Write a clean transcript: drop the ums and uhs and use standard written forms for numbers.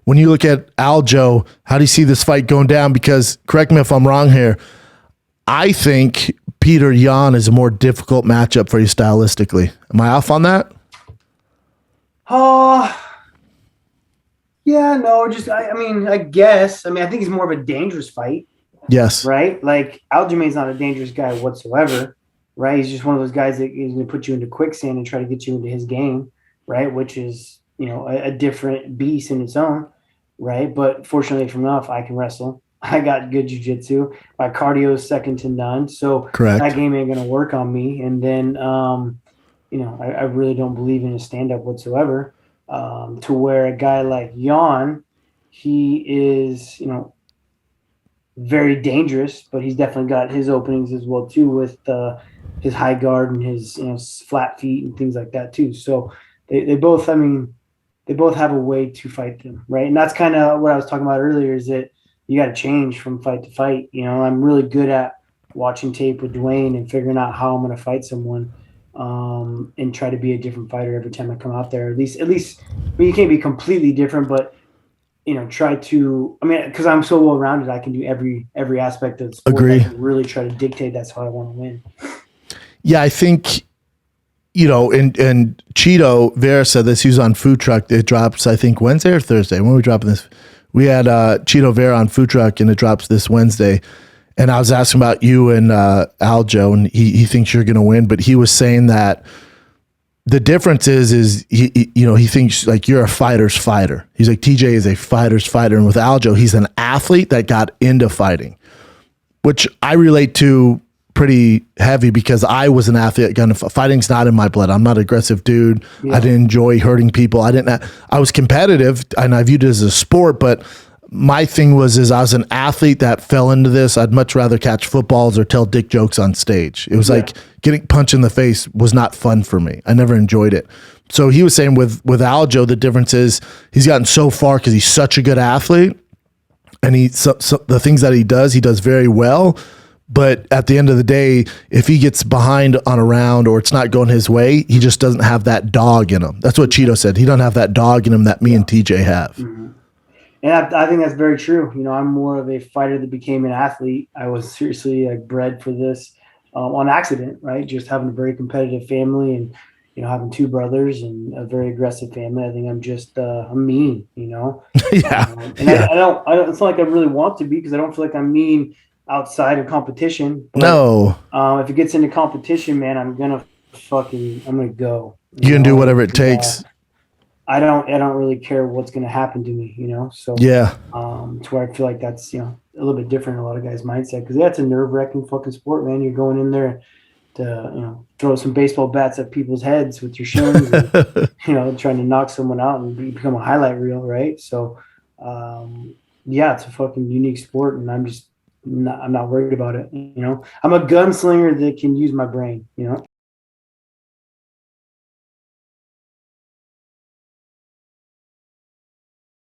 when you look at Aljo, how do you see this fight going down? Because correct me if I'm wrong here. I think Peter Yan is a more difficult matchup for you stylistically. Am I off on that? Oh, yeah, no, just I mean, I guess. I mean, I think it's more of a dangerous fight, Yes. right? Like Aljamain's not a dangerous guy whatsoever, right? He's just one of those guys that is going to put you into quicksand and try to get you into his game, right? Which is, a different beast in its own, right? But fortunately for enough, I can wrestle. I got good jiu-jitsu. My cardio is second to none. So that Correct. game ain't going to work on me. And then, I really don't believe in a stand-up whatsoever. To where a guy like Jan, he is, very dangerous, but he's definitely got his openings as well too with his high guard and his flat feet and things like that too. So they both, I mean, they both have a way to fight them, right? And that's kind of what I was talking about earlier. Is that you got to change from fight to fight. I'm really good at watching tape with Dwayne and figuring out how I'm going to fight someone, and try to be a different fighter every time I come out there. At least, I mean, you can't be completely different, but try to. I mean, because I'm so well rounded, I can do every aspect of the sport. Agree. I can really try to dictate. That's how I want to win. Yeah, I think, and Cheeto Vera said this. He was on Food Truck. It drops, I think, Wednesday or Thursday. When are we dropping this? We had Cheeto Vera on Food Truck, and it drops this Wednesday. And I was asking about you and Aljo, and he thinks you're going to win, but he was saying that the difference is he thinks like you're a fighter's fighter. He's like, TJ is a fighter's fighter, and with Aljo, he's an athlete that got into fighting, which I relate to pretty heavy because I was an athlete. Fighting's not in my blood. I'm not an aggressive dude. Yeah. I didn't enjoy hurting people. I was competitive and I viewed it as a sport, but my thing is I was an athlete that fell into this. I'd much rather catch footballs or tell dick jokes on stage. It was like getting punched in the face was not fun for me. I never enjoyed it. So he was saying with Aljo, the difference is he's gotten so far because he's such a good athlete, and the things that he does very well. But at the end of the day, if he gets behind on a round or it's not going his way, he just doesn't have that dog in him. That's what Cheeto said. He doesn't have that dog in him that me and TJ have. Mm-hmm. And I think that's very true. I'm more of a fighter that became an athlete. I was seriously bred for this on accident, right? Just having a very competitive family and, having two brothers and a very aggressive family. I think I'm just, I'm mean, Yeah. I don't, it's not like I really want to be because I don't feel like I'm mean outside of competition. But, no. If it gets into competition, man, I'm going to go. You can do whatever it takes. I don't really care what's going to happen to me, So yeah, to where I feel like that's a little bit different in a lot of guys' mindset because it's a nerve-wracking fucking sport, man. You're going in there to throw some baseball bats at people's heads with your shins, and, trying to knock someone out and become a highlight reel, right? So it's a fucking unique sport, and I'm not worried about it. I'm a gunslinger that can use my brain,